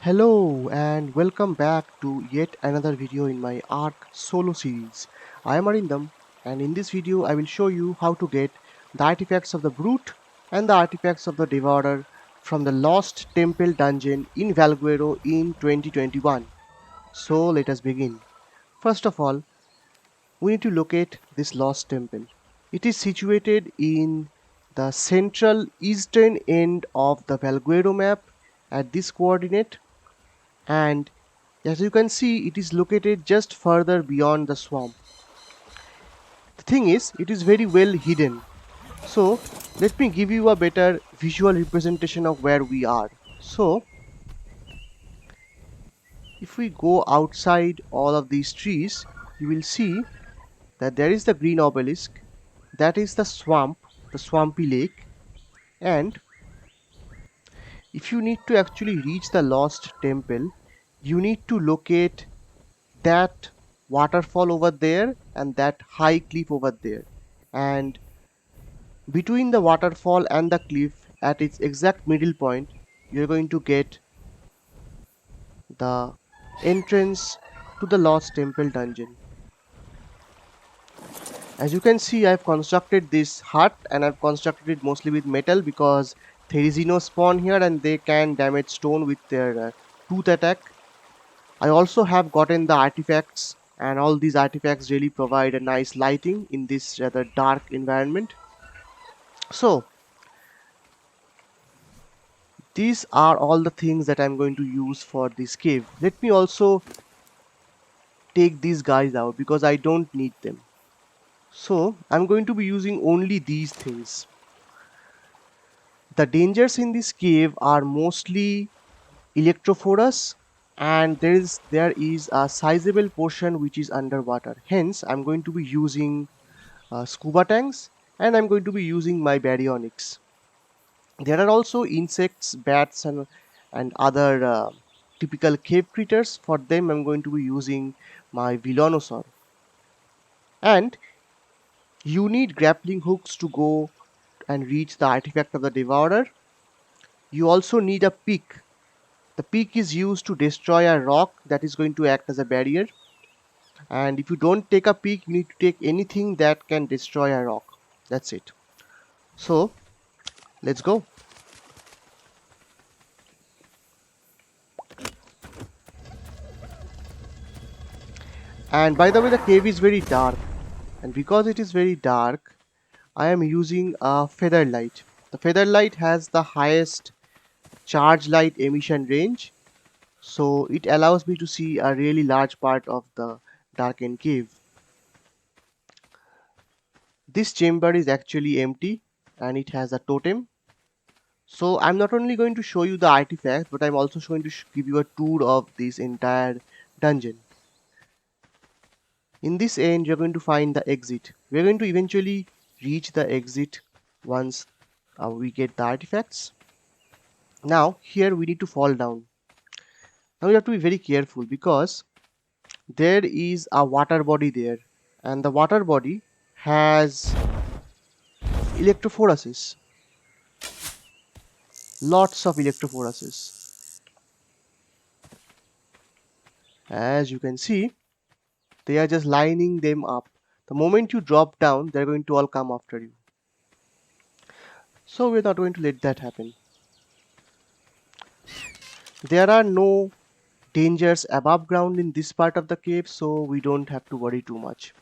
Hello and welcome back to yet another video in my Ark solo series. I am Arindam, and in this video I will show you how to get the artifacts of the Brute and the artifacts of the Devourer from the Lost Temple dungeon in Valguero in 2021. So let us begin. First of all, we need to locate this Lost Temple. It is situated in the central eastern end of the Valguero map at this coordinate, and as you can see, it is located just further beyond the swamp. The thing is, it is very well hidden. So let me give you a better visual representation of where we are. So if we go outside all of these trees, you will see that there is the green obelisk, that is the swamp, the swampy lake, and if you need to actually reach the lost temple, you need to locate that waterfall over there and that high cliff over there, and between the waterfall and the cliff at its exact middle point you're going to get the entrance to the lost temple dungeon. As you can see, I've constructed this hut and I've constructed it mostly with metal because Therizino spawn here and they can damage stone with their tooth attack. I also have gotten the artifacts, and all these artifacts really provide a nice lighting in this rather dark environment. So these are all the things that I'm going to use for this cave. Let me also take these guys out because I don't need them. So I'm going to be using only these things. The dangers in this cave are mostly electrophorus, and there is a sizable portion which is underwater. Hence I'm going to be using scuba tanks, and I'm going to be using my Baryonyx. There are also insects, bats, and other typical cave critters. For them I'm going to be using my Venoasaur. And you need grappling hooks to go and reach the artifact of the Devourer. You also need a pick. The pick is used to destroy a rock that is going to act as a barrier. And if you don't take a pick, you need to take anything that can destroy a rock. That's it. So let's go. And by the way, the cave is very dark, and because it is very dark, I am using a Featherlight. The Featherlight has the highest charge light emission range, so it allows me to see a really large part of the darkened cave. This chamber is actually empty and it has a totem. So I'm not only going to show you the artifact, but I'm also going to give you a tour of this entire dungeon. In this end, you're going to find the exit. We're going to eventually reach the exit once we get the artifacts. Now here we need to fall down. Now you have to be very careful because there is a water body there, and the water body has electrophoresis. Lots of electrophoresis. As you can see, they are just lining them up. The moment you drop down, they're going to all come after you. So we're not going to let that happen. There are no dangers above ground in this part of the cave, so we don't have to worry too much.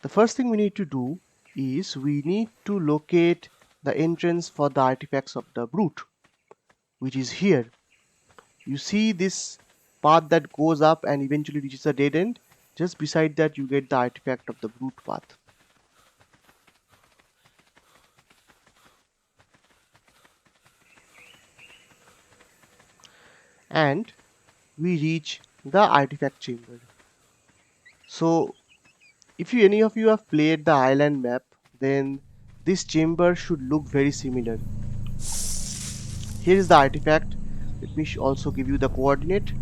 The first thing we need to do is we need to locate the entrance for the artifacts of the Brute, which is here. You see this path that goes up and eventually reaches a dead end. Just beside that you get the artifact of the Brute path. And we reach the artifact chamber. So if any of you have played the island map, then this chamber should look very similar. Here is the artifact. Let me also give you the coordinate.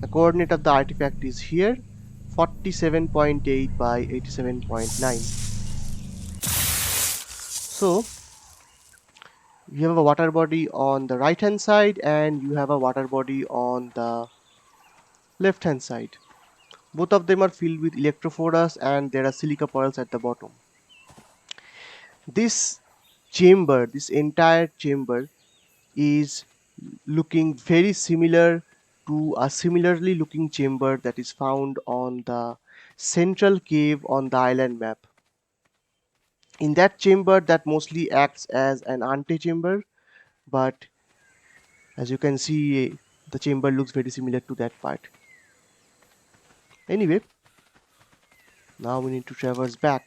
The coordinate of the artifact is here, 47.8 by 87.9. So You have a water body on the right hand side and you have a water body on the left hand side. Both of them are filled with electrophoras and there are silica pearls at the bottom. This chamber, this entire chamber is looking very similar to a similarly looking chamber that is found on the central cave on the island map. In that chamber, that mostly acts as an antechamber, but as you can see, the chamber looks very similar to that part. Anyway, now we need to traverse back.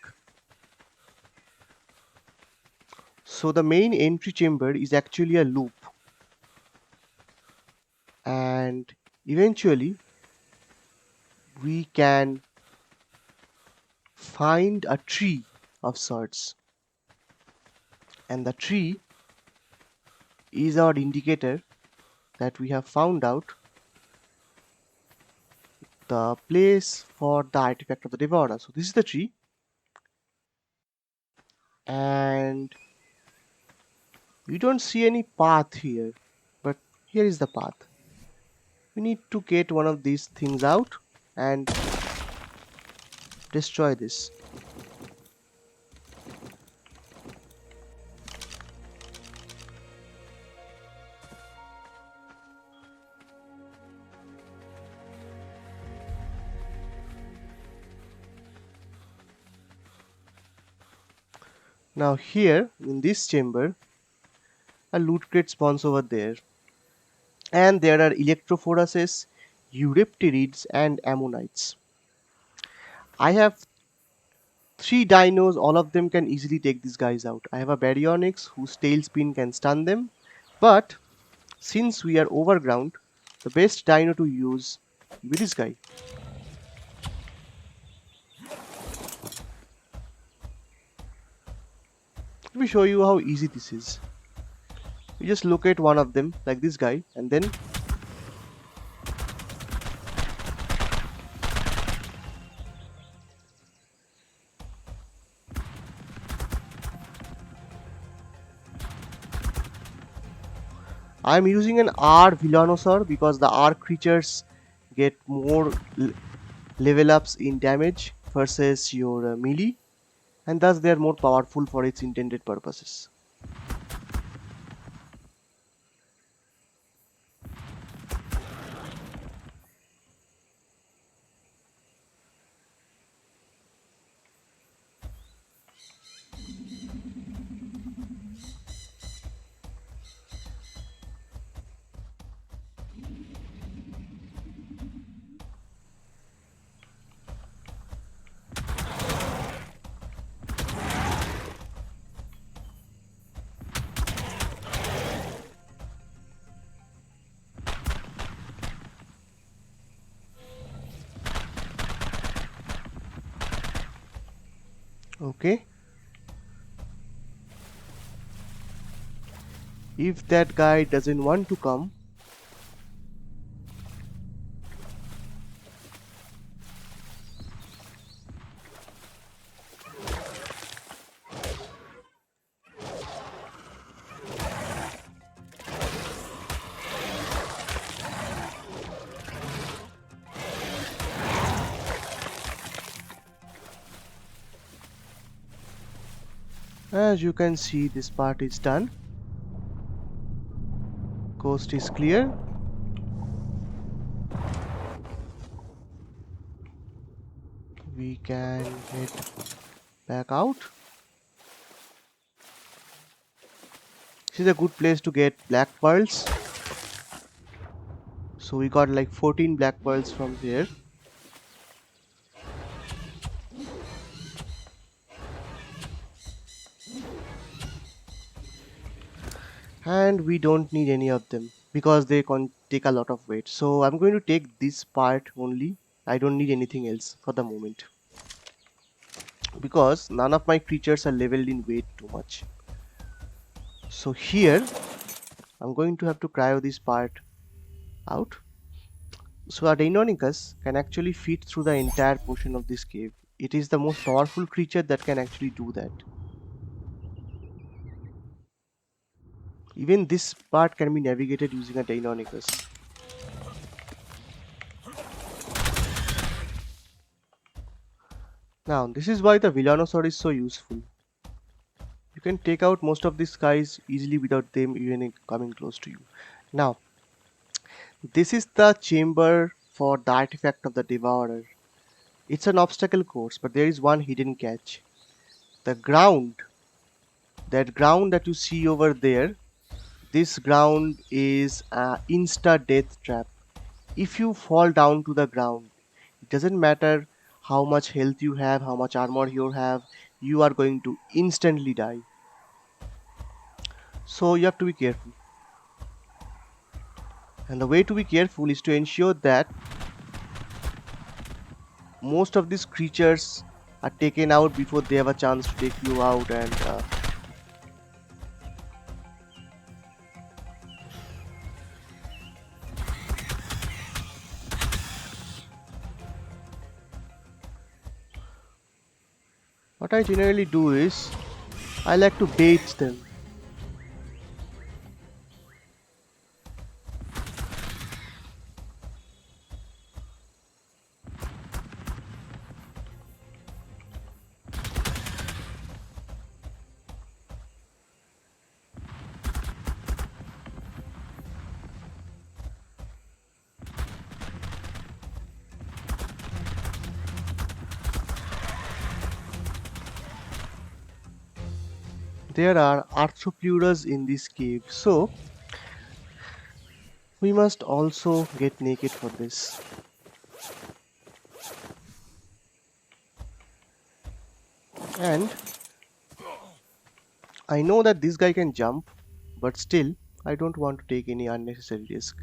So the main entry chamber is actually a loop, and eventually we can find a tree of sorts, and the tree is our indicator that we have found out the place for the artifact of the Devourer. So this is the tree, and we don't see any path here, but here is the path. We need to get one of these things out and destroy this. Now here in this chamber, a loot crate spawns over there, and there are electrophoraces, eurepterids, and ammonites. I have 3 dinos, all of them can easily take these guys out. I have a Baryonyx whose tail spin can stun them, but since we are overground, the best dino to use will be this guy. Let me show you how easy this is. You just locate one of them, like this guy, and then I am using an Ark Venoasaur because the Ark creatures get more level ups in damage versus your melee, and thus they are more powerful for its intended purposes. Okay, if that guy doesn't want to come, as you can see, this part is done. Coast is clear. We can head back out. This is a good place to get black pearls. So we got like 14 black pearls from here. And we don't need any of them because they can take a lot of weight. So I'm going to take this part only. I don't need anything else for the moment, because none of my creatures are leveled in weight too much. So here I'm going to have to cryo this part out. So a Deinonychus can actually fit through the entire portion of this cave. It is the most powerful creature that can actually do that. Even this part can be navigated using a Deinonychus. Now, this is why the Venoasaur is so useful. You can take out most of these guys easily without them even coming close to you. Now, this is the chamber for the artifact of the Devourer. It's an obstacle course, but there is one hidden catch. The ground, that ground that you see over there, this ground is an insta death trap. If you fall down to the ground, it doesn't matter how much health you have, how much armor you have, you are going to instantly die. So you have to be careful. And the way to be careful is to ensure that most of these creatures are taken out before they have a chance to take you out. And what I generally do is I like to bait them. There are arthropods in this cave, so we must also get naked for this. And I know that this guy can jump, but still I don't want to take any unnecessary risk.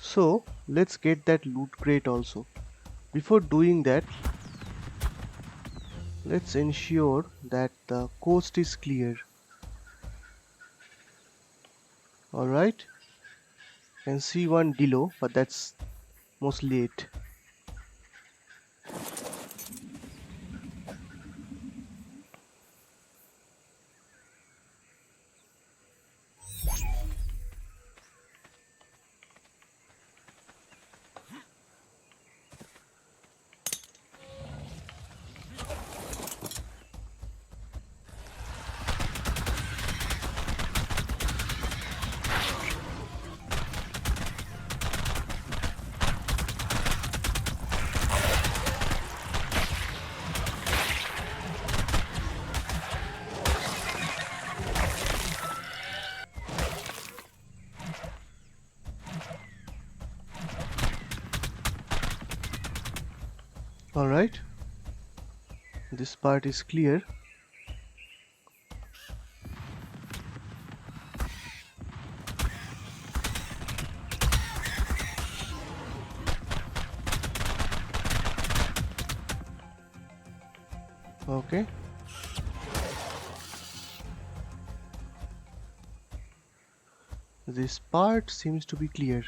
So let's get that loot crate also. Before doing that, let's ensure that the coast is clear. Alright, can see one Dilo, but that's mostly it. Alright, this part is clear. Okay. This part seems to be clear.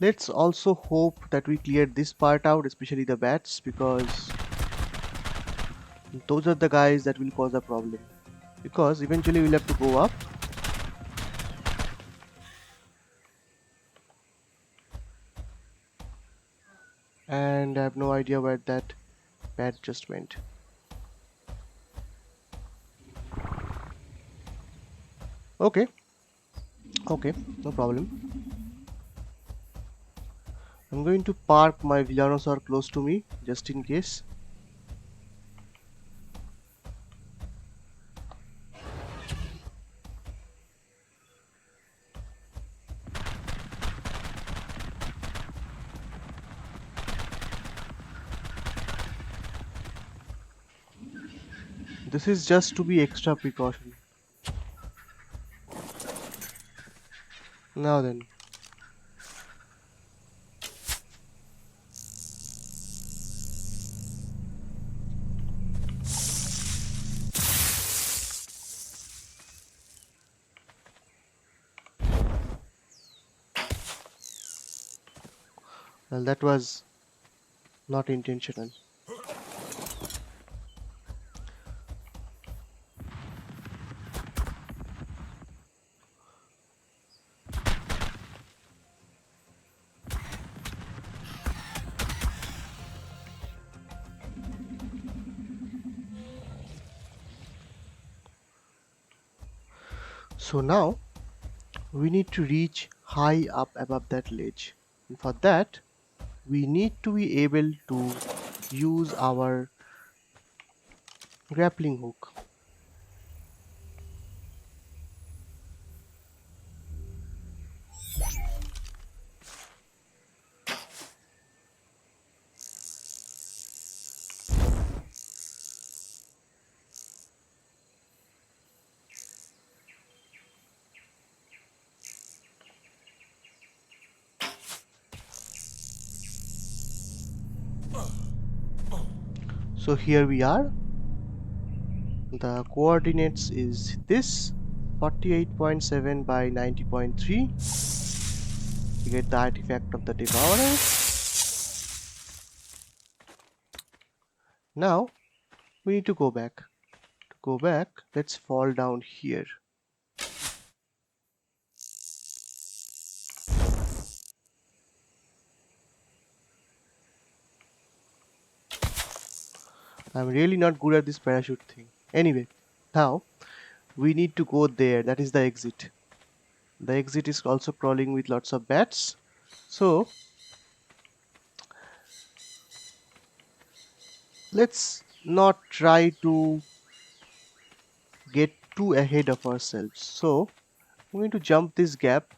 Let's also hope that we cleared this part out, especially the bats, because those are the guys that will cause a problem. Because eventually we'll have to go up. And I have no idea where that bat just went. Okay. Okay, no problem. I'm going to park my Venoasaur close to me, just in case. This is just to be extra precaution. Now then. Well, that was not intentional. So now we need to reach high up above that ledge. And for that, we need to be able to use our grappling hook. So here we are. The coordinates is this 48.7 by 90.3. We get the artifact of the Devourer. Now we need to go back. To go back, let's fall down here. I'm really not good at this parachute thing. Anyway, now we need to go there. That is the exit. The exit is also crawling with lots of bats. So let's not try to get too ahead of ourselves. So I'm going to jump this gap.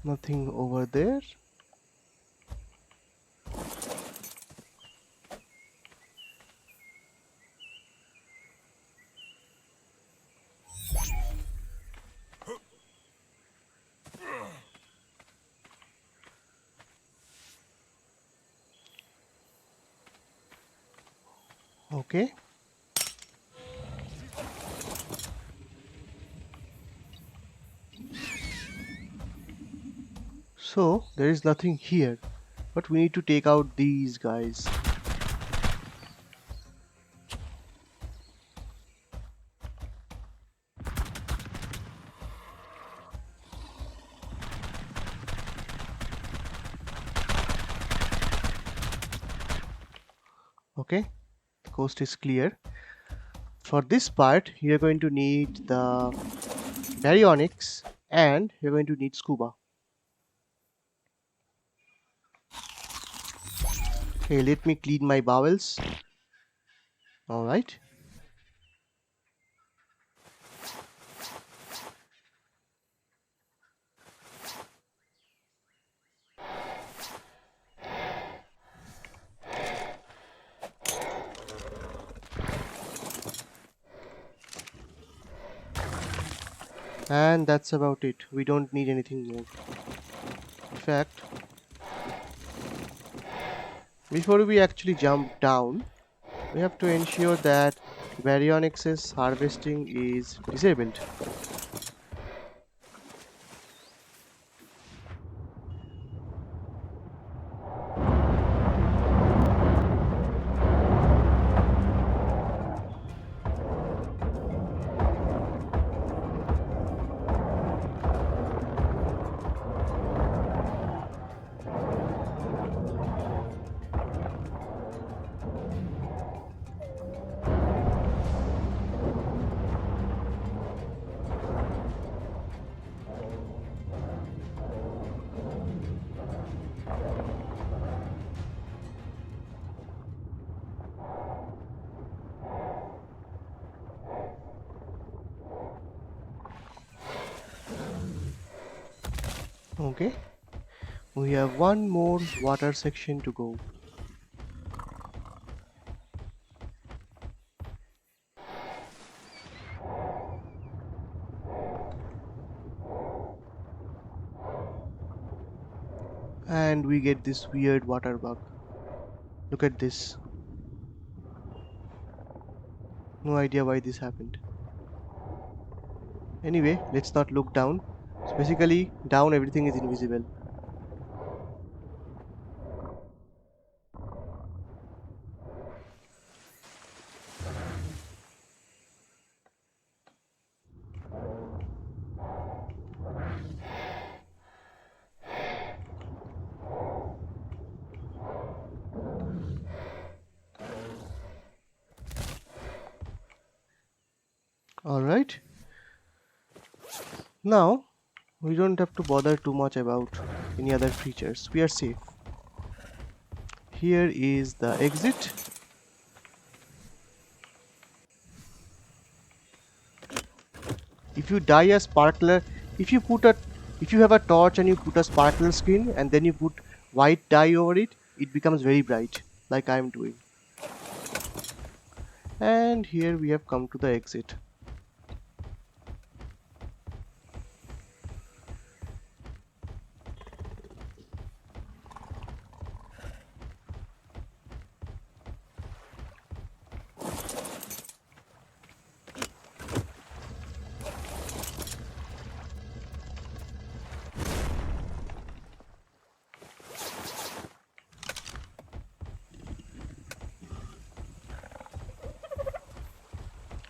Nothing over there. Okay. So there is nothing here, but we need to take out these guys. Okay, the coast is clear. For this part, you're going to need the Baryonyx and you're going to need scuba. Okay, let me clean my bowels. Alright. And that's about it. We don't need anything more. In fact, before we actually jump down, we have to ensure that Baryonyx's harvesting is disabled. Okay, we have one more water section to go. And we get this weird water bug. Look at this. No idea why this happened. Anyway, let's not look down. So basically, down everything is invisible. Alright, now we don't have to bother too much about any other creatures. We are safe. Here is the exit. If you dye a sparkler, if you put a if you have a torch and you put a sparkler skin and then you put white dye over it, it becomes very bright, like I am doing. And here we have come to the exit.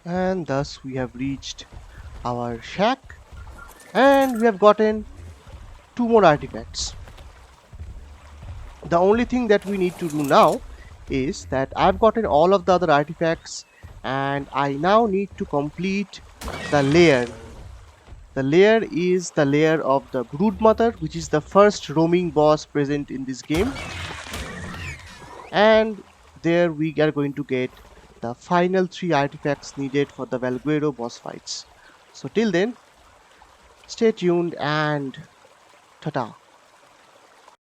And thus we have reached our shack, and we have gotten 2 more artifacts. The only thing that we need to do now is that I've gotten all of the other artifacts, and I now need to complete the lair. The lair is the lair of the Broodmother, which is the first roaming boss present in this game, and there we are going to get the final 3 artifacts needed for the Valguero boss fights. So till then, stay tuned and ta-ta.